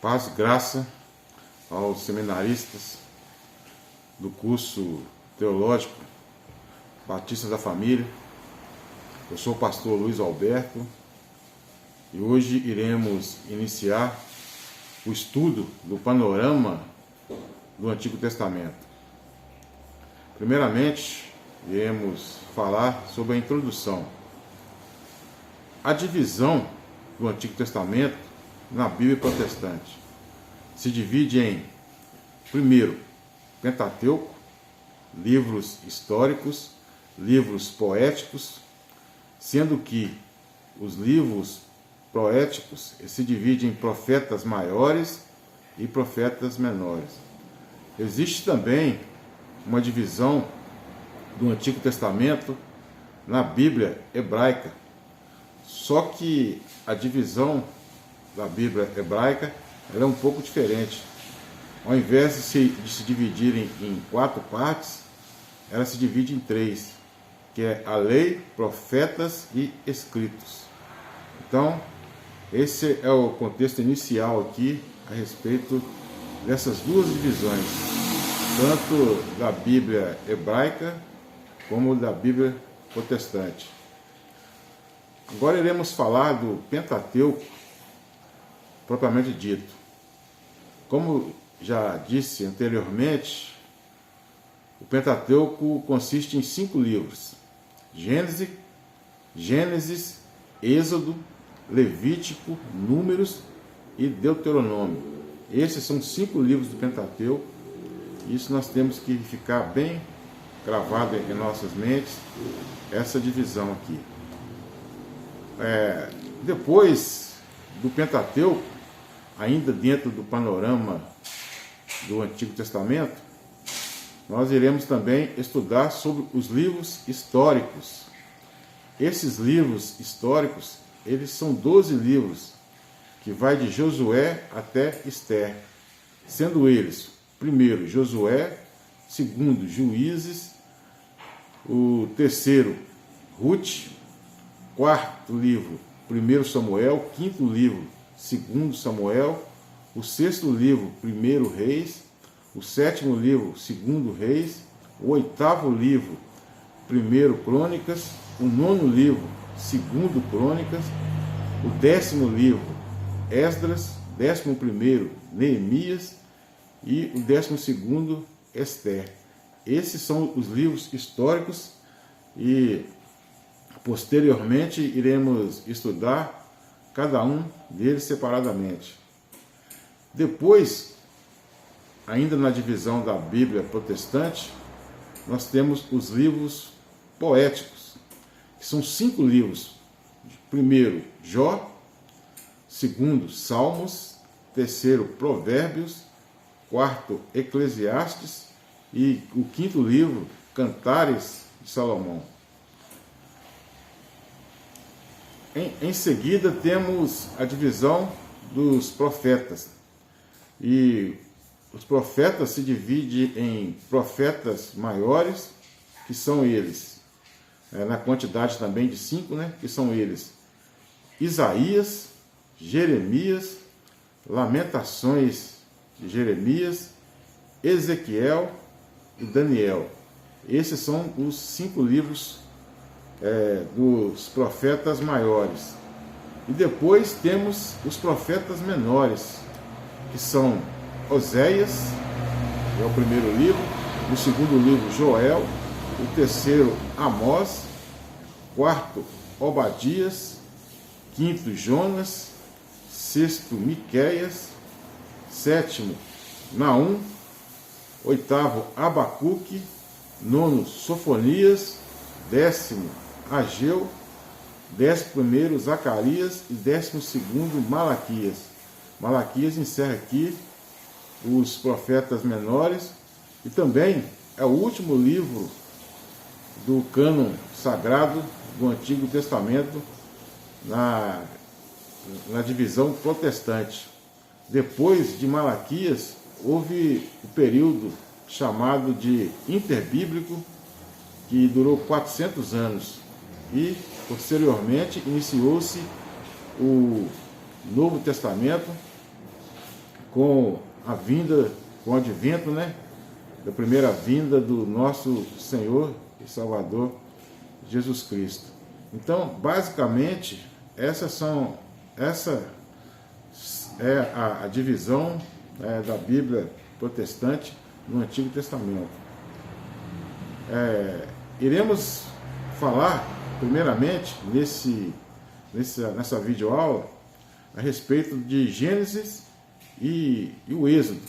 Paz e graça aos seminaristas do curso teológico Batista da Família. Eu sou o pastor Luiz Alberto e hoje iremos iniciar o estudo do panorama do Antigo Testamento. Primeiramente, iremos falar sobre a introdução. A divisão do Antigo Testamento na Bíblia protestante se divide em, primeiro, Pentateuco, livros históricos, livros poéticos, sendo que os livros poéticos se dividem em profetas maiores e profetas menores. Existe também uma divisão do Antigo Testamento na Bíblia hebraica, só que a divisão da Bíblia hebraica ela é um pouco diferente. Ao invés de se dividirem em 4 partes, ela se divide em 3, que é a lei, profetas e escritos. Então, esse é o contexto inicial aqui a respeito dessas duas divisões, tanto da Bíblia hebraica como da Bíblia protestante. Agora iremos falar do Pentateuco propriamente dito. Como já disse anteriormente, o Pentateuco consiste em 5 livros: Gênesis, Êxodo, Levítico, Números e Deuteronômio. Esses são 5 livros do Pentateuco. Isso nós temos que ficar bem gravado em nossas mentes, essa divisão aqui. Depois do Pentateuco, ainda dentro do panorama do Antigo Testamento, nós iremos também estudar sobre os livros históricos. Esses livros históricos, eles são 12 livros, que vai de Josué até Ester, sendo eles, primeiro, Josué, segundo, Juízes, o terceiro, Ruth, quarto livro, 1 Samuel, quinto livro, 2 Samuel, o sexto livro, 1 Reis, o sétimo livro, 2 Reis, o oitavo livro, 1 Crônicas, o nono livro, 2 Crônicas, o 10º livro, Esdras, 11º, Neemias e o 12º, Ester. Esses são os livros históricos e posteriormente iremos estudar cada um deles separadamente. Depois, ainda na divisão da Bíblia protestante, nós temos os livros poéticos, que são 5 livros. Primeiro, Jó, segundo, Salmos, terceiro, Provérbios, quarto, Eclesiastes e o quinto livro, Cantares de Salomão. Em seguida, temos a divisão dos profetas. E os profetas se dividem em profetas maiores, que são eles, na quantidade também de 5, que são eles, Isaías, Jeremias, Lamentações de Jeremias, Ezequiel e Daniel. Esses são os 5 livros dos profetas maiores. E depois temos os profetas menores, que são Oséias, que é o primeiro livro, o segundo livro, Joel, o terceiro, Amós, quarto, Obadias, quinto, Jonas, sexto, Miqueias, sétimo, Naum, oitavo, Abacuque, nono, Sofonias, 10º, Ageu, 11º, Zacarias e 12º, Malaquias. Malaquias encerra aqui os profetas menores e também é o último livro do cânon sagrado do Antigo Testamento na divisão protestante. Depois de Malaquias, houve o período chamado de interbíblico, que durou 400 anos. E, posteriormente, iniciou-se o Novo Testamento, com a vinda, com o advento, né, da primeira vinda do nosso Senhor e Salvador Jesus Cristo. Então, basicamente, essa é a divisão da Bíblia protestante no Antigo Testamento. Iremos falar, primeiramente, nessa videoaula, a respeito de Gênesis e o Êxodo.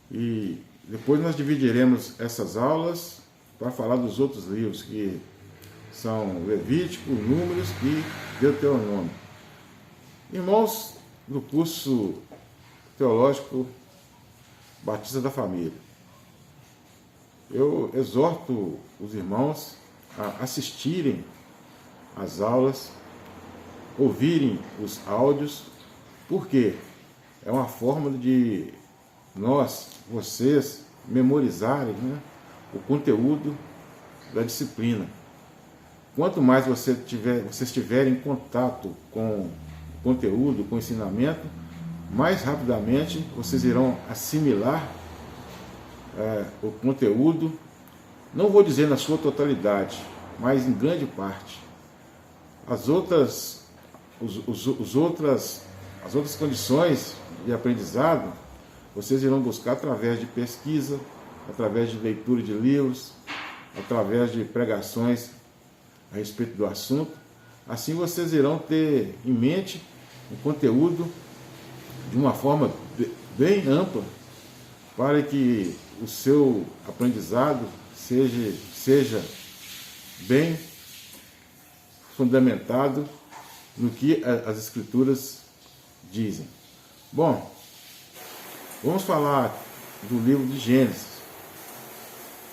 E depois nós dividiremos essas aulas para falar dos outros livros, que são Levítico, Números e Deuteronômio. Irmãos do curso teológico Batista da Família, eu exorto os irmãos a assistirem às aulas, ouvirem os áudios, porque é uma forma de vocês memorizarem, né, o conteúdo da disciplina. Quanto mais vocês estiverem em contato com o conteúdo, com o ensinamento, mais rapidamente vocês irão assimilar o conteúdo, não vou dizer na sua totalidade, mas em grande parte. As outras condições de aprendizado, vocês irão buscar através de pesquisa, através de leitura de livros, através de pregações a respeito do assunto. Assim vocês irão ter em mente o conteúdo de uma forma bem ampla, para que o seu aprendizado seja bem fundamentado no que as Escrituras dizem. Bom, vamos falar do livro de Gênesis.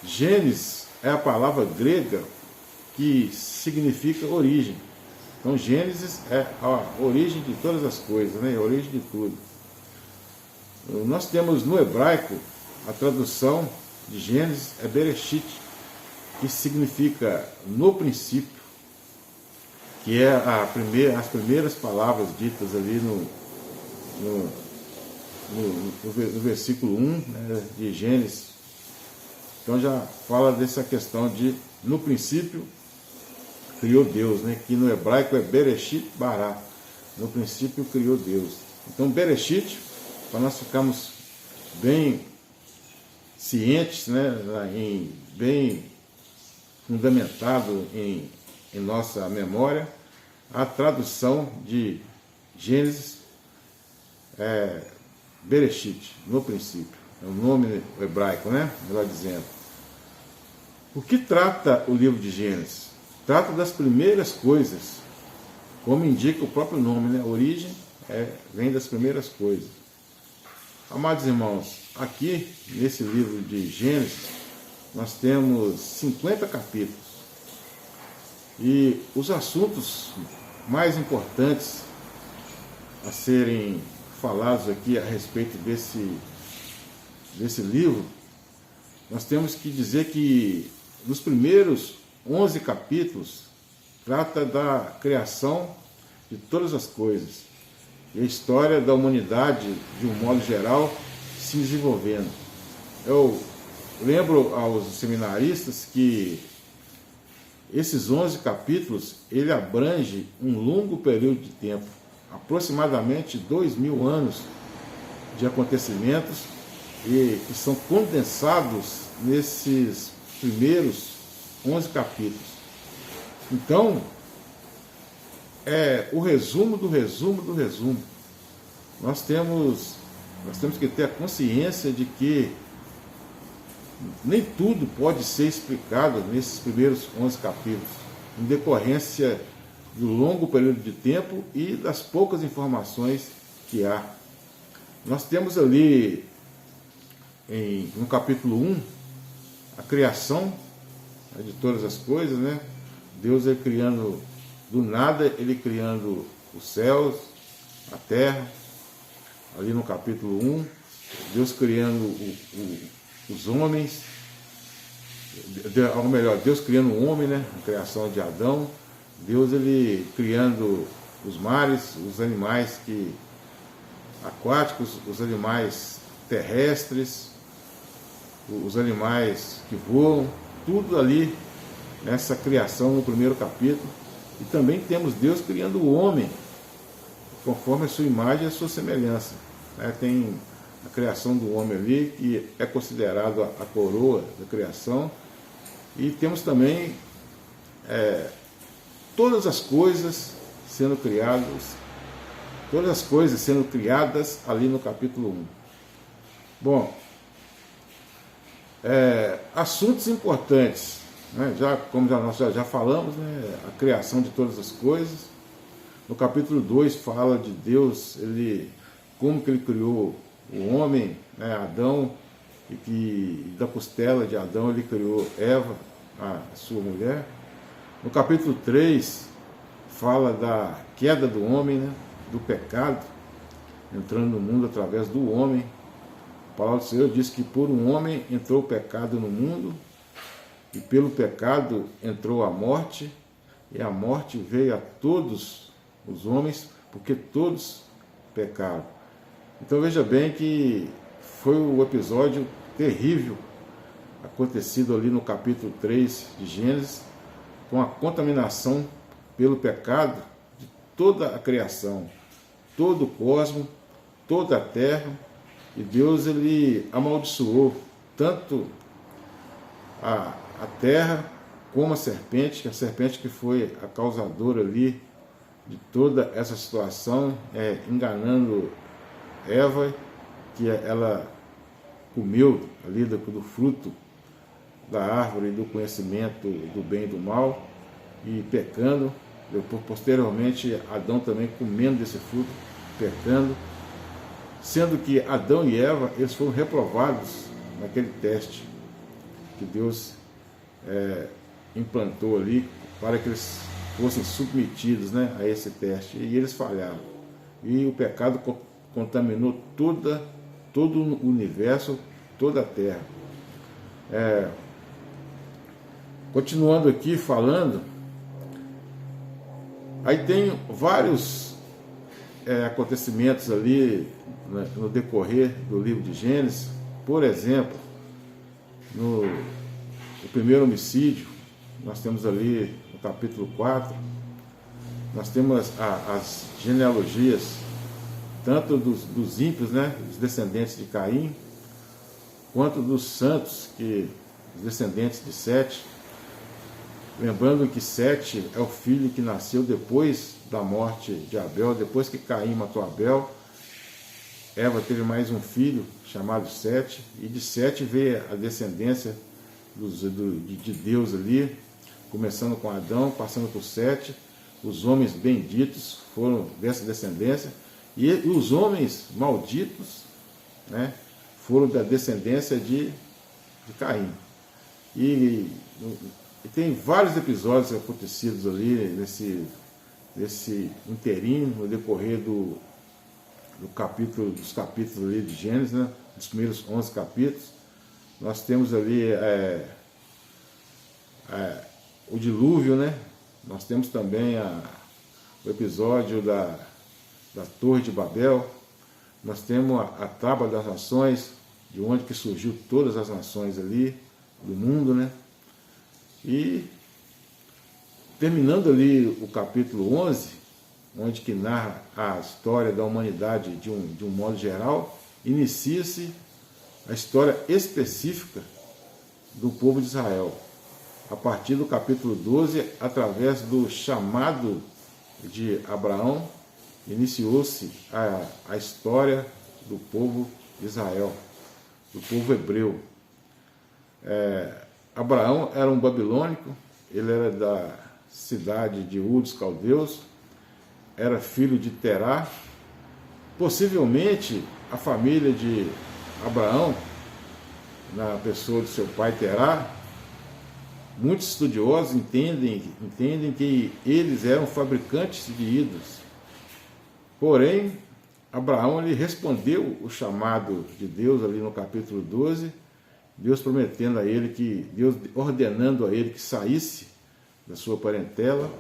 Gênesis é a palavra grega que significa origem. Então, Gênesis é a origem de todas as coisas, né? A origem de tudo. Nós temos no hebraico a tradução de Gênesis é Bereshit, que significa no princípio, que é as primeiras palavras ditas ali no versículo 1, né, de Gênesis. Então já fala dessa questão de no princípio criou Deus, né, que no hebraico é Bereshit Bará, no princípio criou Deus. Então Bereshit, para nós ficarmos bem cientes, né, bem fundamentado em nossa memória, a tradução de Gênesis é Bereshit, no princípio. É o nome hebraico, né? Melhor dizendo. O que trata o livro de Gênesis? Trata das primeiras coisas, como indica o próprio nome, né? A origem vem das primeiras coisas. Amados irmãos, aqui nesse livro de Gênesis, nós temos 50 capítulos. E os assuntos mais importantes a serem falados aqui a respeito desse livro, nós temos que dizer que nos primeiros 11 capítulos trata da criação de todas as coisas e a história da humanidade de um modo geral se desenvolvendo. Eu lembro aos seminaristas que esses 11 capítulos, ele abrange um longo período de tempo, aproximadamente 2000 anos de acontecimentos, e que são condensados nesses primeiros 11 capítulos. Então, é o resumo do resumo do resumo. Nós temos que ter a consciência de que nem tudo pode ser explicado nesses primeiros 11 capítulos, em decorrência do longo período de tempo e das poucas informações que há. Nós temos ali, no capítulo 1, a criação de todas as coisas, né? Deus criando do nada, ele criando os céus, a terra. Ali no capítulo 1, Deus criando os homens, ou melhor, Deus criando o homem, né? A criação de Adão. Deus ele criando os mares, os animais que aquáticos, os animais terrestres, os animais que voam, tudo ali nessa criação no primeiro capítulo. E também temos Deus criando o homem conforme a sua imagem e a sua semelhança. Tem a criação do homem ali, que é considerado a coroa da criação. E temos também todas as coisas sendo criadas ali no capítulo 1. Bom, assuntos importantes, né? Como nós já falamos, né? A criação de todas as coisas. No capítulo 2 fala de Deus, como que ele criou o homem, né? Adão, e que da costela de Adão ele criou Eva, a sua mulher. No capítulo 3 fala da queda do homem, né? Do pecado, entrando no mundo através do homem. A palavra do Senhor diz que por um homem entrou o pecado no mundo, e pelo pecado entrou a morte, e a morte veio a todos os homens, porque todos pecaram. Então veja bem que foi o episódio terrível acontecido ali no capítulo 3 de Gênesis, com a contaminação pelo pecado de toda a criação, todo o cosmos, toda a terra. E Deus ele amaldiçoou tanto a terra como a serpente que foi a causadora ali de toda essa situação, enganando Eva, que ela comeu ali do fruto da árvore do conhecimento do bem e do mal, e pecando. Depois, posteriormente, Adão também comendo desse fruto, pecando, sendo que Adão e Eva eles foram reprovados naquele teste que Deus implantou ali para que eles fossem submetidos, né, a esse teste, e eles falharam. E o pecado contaminou todo o universo, toda a terra. Continuando aqui falando, aí tem vários acontecimentos ali, né, no decorrer do livro de Gênesis. Por exemplo, no primeiro homicídio, nós temos ali no capítulo 4, nós temos as genealogias, tanto dos ímpios, né, os descendentes de Caim, quanto dos santos, os descendentes de Sete. Lembrando que Sete é o filho que nasceu depois da morte de Abel, depois que Caim matou Abel. Eva teve mais um filho chamado Sete, e de Sete veio a descendência de Deus ali, começando com Adão, passando por Sete. Os homens benditos foram dessa descendência, e os homens malditos, né, foram da descendência de Caim. E tem vários episódios acontecidos ali nesse inteirinho, no decorrer dos capítulos ali de Gênesis, né, dos primeiros 11 capítulos. Nós temos ali o dilúvio, né? Nós temos também o episódio da Torre de Babel. Nós temos a Tábua das Nações, de onde que surgiu todas as nações ali do mundo, né? E terminando ali o capítulo 11, onde que narra a história da humanidade de um modo geral, inicia-se a história específica do povo de Israel. A partir do capítulo 12, através do chamado de Abraão, iniciou-se a história do povo de Israel, do povo hebreu. Abraão era um babilônico, ele era da cidade de Ur dos Caldeus, era filho de Terá. Possivelmente a família de Abraão, na pessoa de seu pai Terá, muitos estudiosos entendem que eles eram fabricantes de ídolos. Porém, Abraão ele respondeu o chamado de Deus ali no capítulo 12, Deus prometendo a ele Deus ordenando a ele que saísse da sua parentela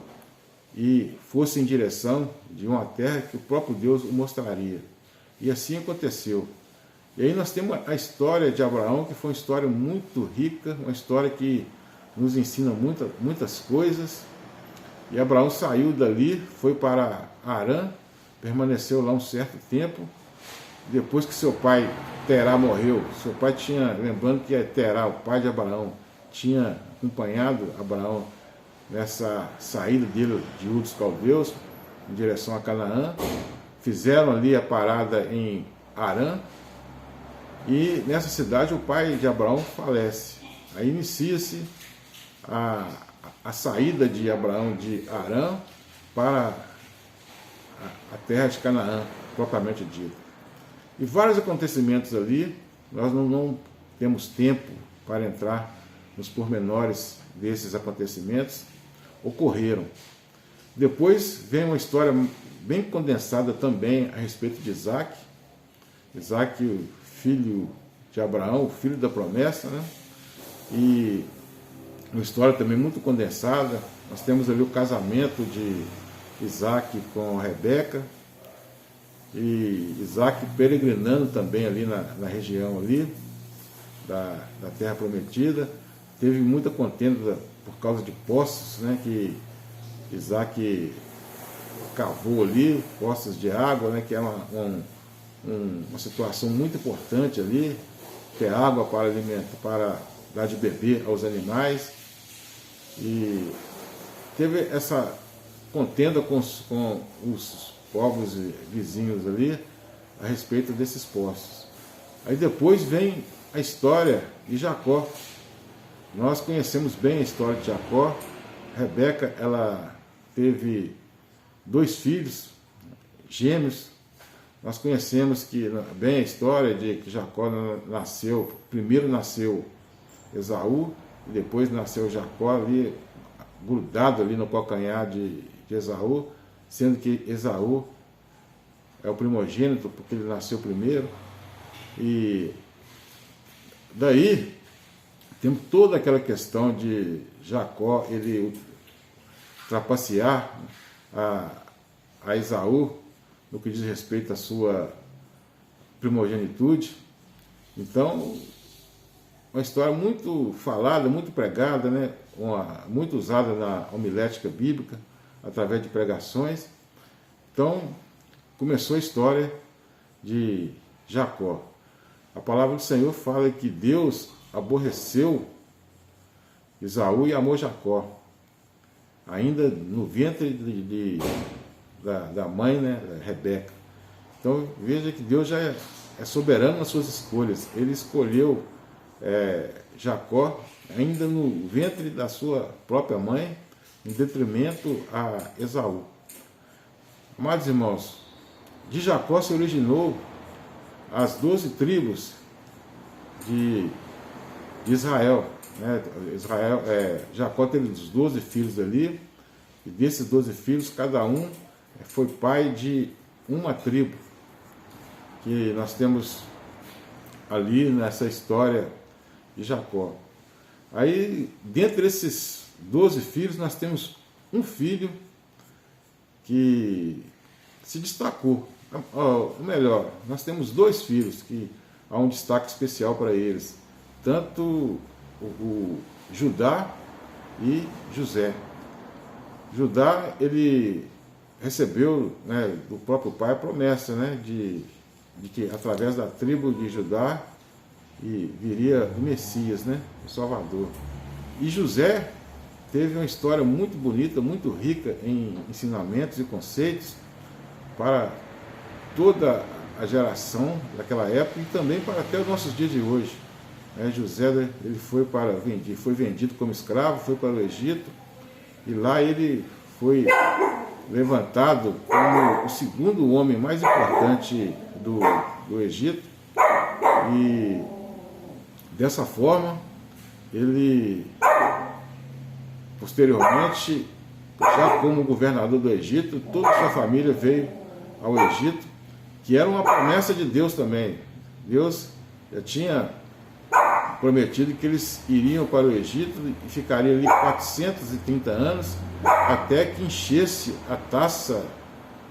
e fosse em direção de uma terra que o próprio Deus o mostraria. E assim aconteceu. E aí nós temos a história de Abraão, que foi uma história muito rica, uma história que nos ensina muitas coisas. E Abraão saiu dali, foi para Harã, permaneceu lá um certo tempo. Depois que seu pai Terá morreu, seu pai tinha, lembrando que Terá, o pai de Abraão, tinha acompanhado Abraão nessa saída dele de Ur dos Caldeus em direção a Canaã. Fizeram ali a parada em Harã, e nessa cidade o pai de Abraão falece. Aí inicia-se a saída de Abraão de Harã para a terra de Canaã, propriamente dita. E vários acontecimentos ali, nós não temos tempo para entrar nos pormenores desses acontecimentos, ocorreram. Depois vem uma história bem condensada também a respeito de Isaac. Isaac, o filho de Abraão, o filho da promessa, né? E uma história também muito condensada. Nós temos ali o casamento de Isaac com Rebeca, e Isaac peregrinando também ali na região ali da terra prometida. Teve muita contenda por causa de poços, né, que Isaac cavou ali, poços de água, né, que é uma situação muito importante ali, ter água para alimentar, para dar de beber aos animais. E teve essa contenda com os povos vizinhos ali a respeito desses poços. Aí depois vem a história de Jacó. Nós conhecemos bem a história de Jacó. Rebeca, ela teve 2 filhos gêmeos. Nós conhecemos bem a história de que Jacó nasceu, primeiro nasceu Esaú, e depois nasceu Jacó ali, grudado ali no calcanhar de Esaú, sendo que Esaú é o primogênito, porque ele nasceu primeiro. E daí temos toda aquela questão de Jacó, ele trapacear a Esaú no que diz respeito à sua primogenitude. Então, uma história muito falada, muito pregada, né? Muito usada na homilética bíblica, através de pregações. Então, começou a história de Jacó. A palavra do Senhor fala que Deus aborreceu Esaú e amou Jacó, ainda no ventre da mãe, né, Rebeca. Então, veja que Deus já é soberano nas suas escolhas. Ele escolheu Jacó ainda no ventre da sua própria mãe, em detrimento a Esaú. Amados irmãos, de Jacó se originou as 12 tribos de Israel. Jacó teve os 12 filhos ali, e desses 12 filhos, cada um foi pai de uma tribo, que nós temos ali nessa história de Jacó. Aí, dentre esses 12 filhos, nós temos um filho que se destacou. Ou melhor, nós temos 2 filhos que há um destaque especial para eles, tanto o Judá e José. Judá, ele recebeu, né, do próprio pai a promessa, né, de que através da tribo de Judá viria o Messias, né, o Salvador. E José teve uma história muito bonita, muito rica em ensinamentos e conceitos para toda a geração daquela época e também para até os nossos dias de hoje. José, ele foi vendido como escravo, foi para o Egito, e lá ele foi levantado como o segundo homem mais importante do Egito. E dessa forma ele posteriormente, já como governador do Egito, toda a sua família veio ao Egito, que era uma promessa de Deus também. Deus já tinha prometido que eles iriam para o Egito e ficariam ali 430 anos, até que enchesse a taça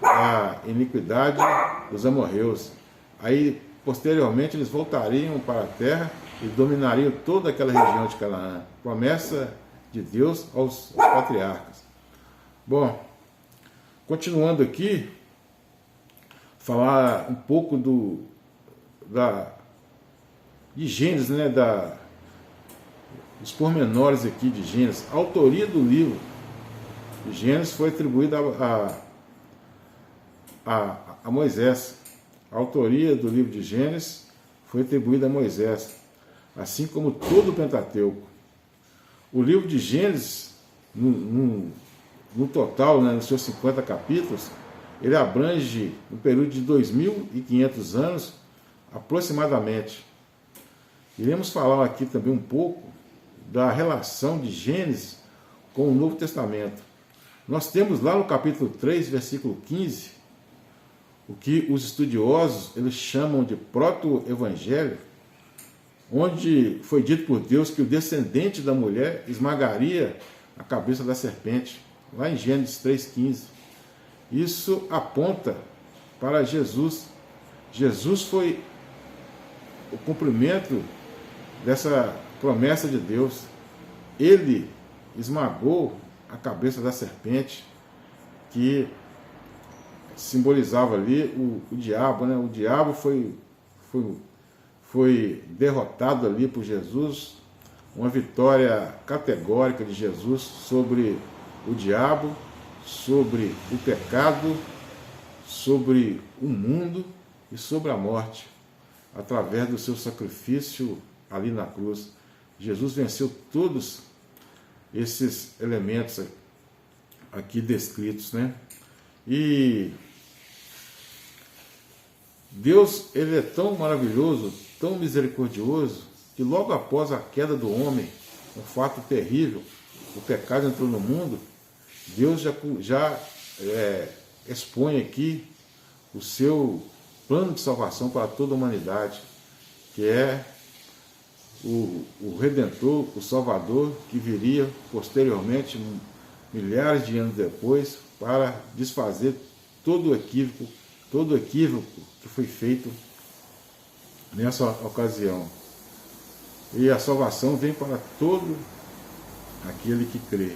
da iniquidade dos amorreus. Aí, posteriormente, eles voltariam para a terra e dominariam toda aquela região de Canaã. Promessa de Deus aos patriarcas. Bom, continuando aqui, falar um pouco de Gênesis, né, os pormenores aqui de Gênesis. A autoria do livro de Gênesis foi atribuída a Moisés. A autoria do livro de Gênesis foi atribuída a Moisés, assim como todo o Pentateuco. O livro de Gênesis, no total, né, nos seus 50 capítulos, ele abrange um período de 2.500 anos, aproximadamente. Iremos falar aqui também um pouco da relação de Gênesis com o Novo Testamento. Nós temos lá no capítulo 3, versículo 15, o que os estudiosos eles chamam de proto-evangelho, onde foi dito por Deus que o descendente da mulher esmagaria a cabeça da serpente, lá em Gênesis 3,15. Isso aponta para Jesus. Jesus foi o cumprimento dessa promessa de Deus. Ele esmagou a cabeça da serpente, que simbolizava ali o diabo, né? O diabo foi derrotado ali por Jesus, uma vitória categórica de Jesus sobre o diabo, sobre o pecado, sobre o mundo e sobre a morte, através do seu sacrifício ali na cruz. Jesus venceu todos esses elementos aqui descritos, né? E Deus, ele é tão maravilhoso, tão misericordioso, que logo após a queda do homem, um fato terrível, o pecado entrou no mundo, Deus já expõe aqui o seu plano de salvação para toda a humanidade, que é o Redentor, o Salvador, que viria posteriormente, milhares de anos depois, para desfazer todo o equívoco que foi feito nessa ocasião. E a salvação vem para todo aquele que crê.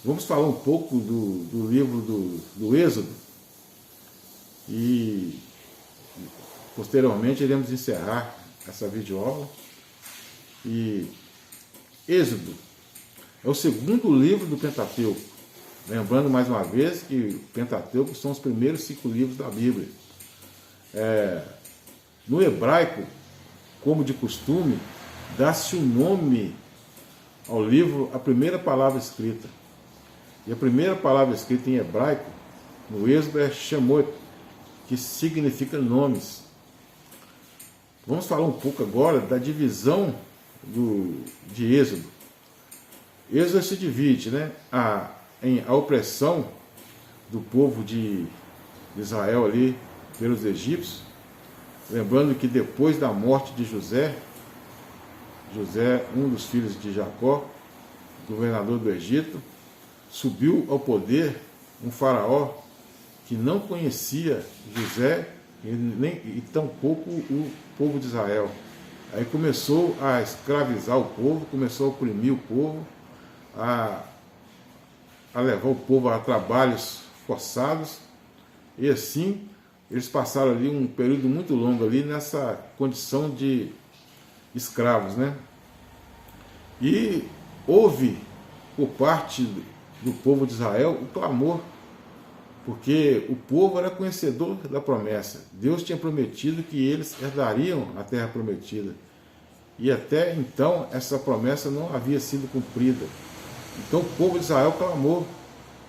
Vamos falar um pouco do livro do Êxodo, e posteriormente iremos encerrar essa videoaula. E Êxodo é o segundo livro do Pentateuco. Lembrando mais uma vez que o Pentateuco são os primeiros 5 livros da Bíblia. No hebraico, como de costume, dá-se o nome ao livro, a primeira palavra escrita. E a primeira palavra escrita em hebraico, no Êxodo, é Shemot, que significa nomes. Vamos falar um pouco agora da divisão de Êxodo. Êxodo se divide, né, em a opressão do povo de Israel ali pelos egípcios. Lembrando que depois da morte de José, um dos filhos de Jacó, governador do Egito, subiu ao poder um faraó que não conhecia José e tampouco o povo de Israel. Aí começou a escravizar o povo, começou a oprimir o povo, a levar o povo a trabalhos forçados, e assim eles passaram ali um período muito longo ali nessa condição de escravos, né? E houve por parte do povo de Israel o clamor, porque o povo era conhecedor da promessa. Deus tinha prometido que eles herdariam a terra prometida, e até então essa promessa não havia sido cumprida. Então o povo de Israel clamou,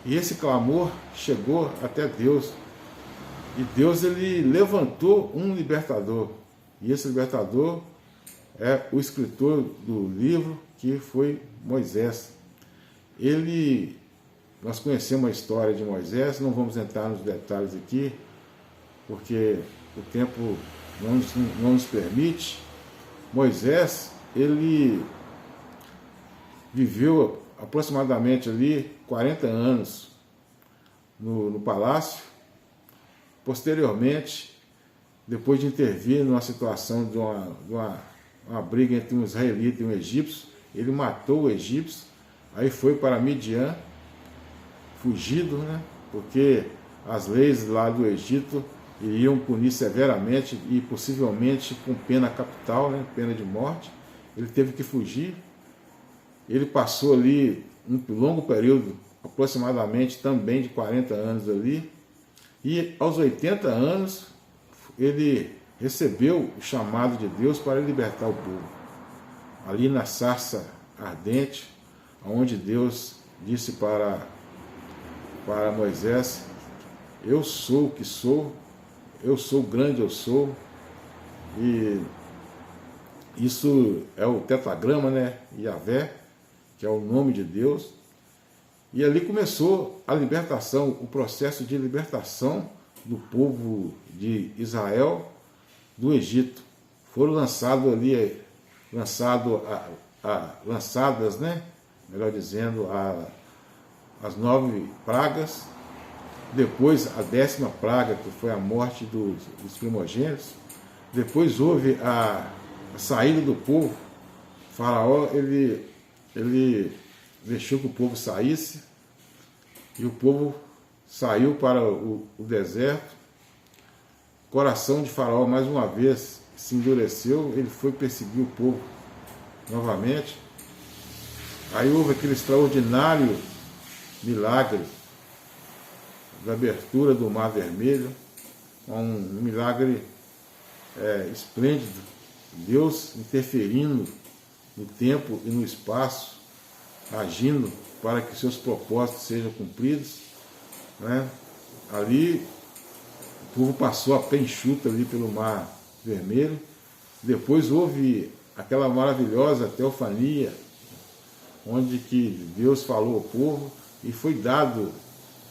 e esse clamor chegou até Deus. E Deus, ele levantou um libertador, e esse libertador é o escritor do livro, que foi Moisés. Nós conhecemos a história de Moisés, não vamos entrar nos detalhes aqui, porque o tempo não nos permite. Moisés, ele viveu aproximadamente ali 40 anos no palácio, posteriormente, depois de intervir numa situação de uma briga entre um israelita e um egípcio, ele matou o egípcio, aí foi para Midian, fugido, né? Porque as leis lá do Egito iriam punir severamente e possivelmente com pena capital, né? Pena de morte. Ele teve que fugir. Ele passou ali um longo período, aproximadamente também de 40 anos ali, e aos 80 anos ele recebeu o chamado de Deus para libertar o povo. Ali na sarça ardente, onde Deus disse para Moisés: eu sou o que sou, eu sou grande, eu sou. E isso é o tetragrama, né? Yahvé, que é o nome de Deus. E ali começou a libertação, o processo de libertação do povo de Israel do Egito. Foram lançadas, né? Melhor dizendo, as 9 pragas. Depois a 10ª praga, que foi a morte dos primogênitos. Depois houve a saída do povo. O faraó, ele deixou que o povo saísse, e o povo saiu para o deserto. O coração de Faraó mais uma vez se endureceu, ele foi perseguir o povo novamente. Aí houve aquele extraordinário milagre da abertura do Mar Vermelho, um milagre esplêndido, Deus interferindo no tempo e no espaço, agindo para que seus propósitos sejam cumpridos, né? Ali o povo passou a pé enxuto ali pelo Mar Vermelho. Depois houve aquela maravilhosa teofania, onde que Deus falou ao povo e foi dado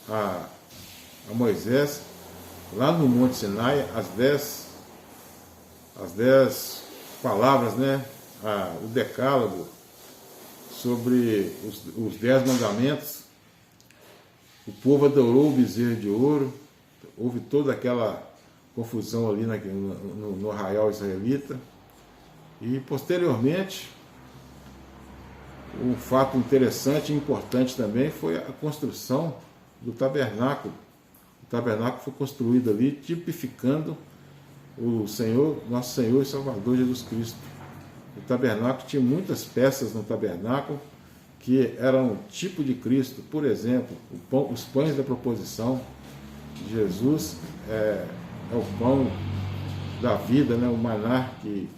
a Moisés, lá no Monte Sinai, as 10 palavras, né? O decálogo, sobre os 10 mandamentos. O povo adorou o bezerro de ouro, houve toda aquela confusão ali no arraial israelita. E posteriormente, um fato interessante e importante também foi a construção do tabernáculo. O tabernáculo foi construído ali, tipificando o Senhor, nosso Senhor e Salvador Jesus Cristo. O tabernáculo tinha muitas peças no tabernáculo que eram tipo de Cristo. Por exemplo, os pães da proposição. Jesus é o pão da vida, né? O maná que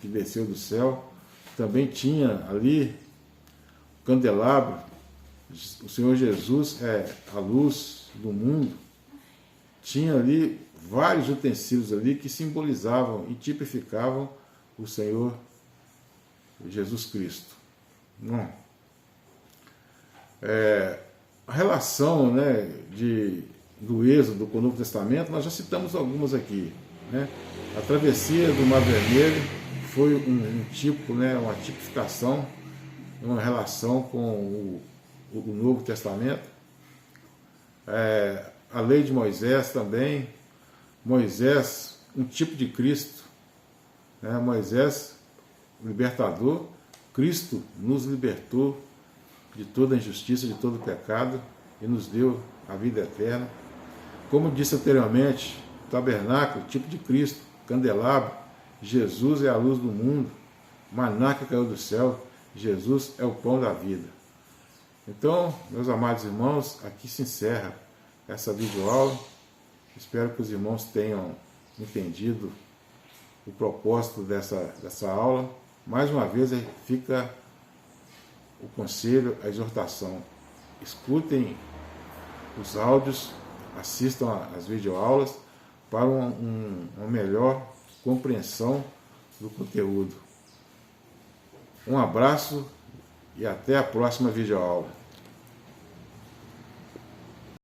desceu do céu. Também tinha ali o candelabro. O Senhor Jesus é a luz do mundo. Tinha ali vários utensílios ali que simbolizavam e tipificavam o Senhor Jesus Cristo. A relação, né, do Êxodo com o Novo Testamento, nós já citamos algumas aqui, né? A travessia do Mar Vermelho foi um tipo, né, uma tipificação, uma relação com o Novo Testamento. A lei de Moisés também. Moisés, um tipo de Cristo, né? Moisés, libertador. Cristo nos libertou de toda a injustiça, de todo o pecado, e nos deu a vida eterna. Como disse anteriormente, tabernáculo, tipo de Cristo, candelabro, Jesus é a luz do mundo, maná que caiu do céu, Jesus é o pão da vida. Então, meus amados irmãos, aqui se encerra essa videoaula. Espero que os irmãos tenham entendido o propósito dessa aula. Mais uma vez fica o conselho, a exortação. Escutem os áudios, assistam às videoaulas para uma melhor compreensão do conteúdo. Um abraço e até a próxima videoaula.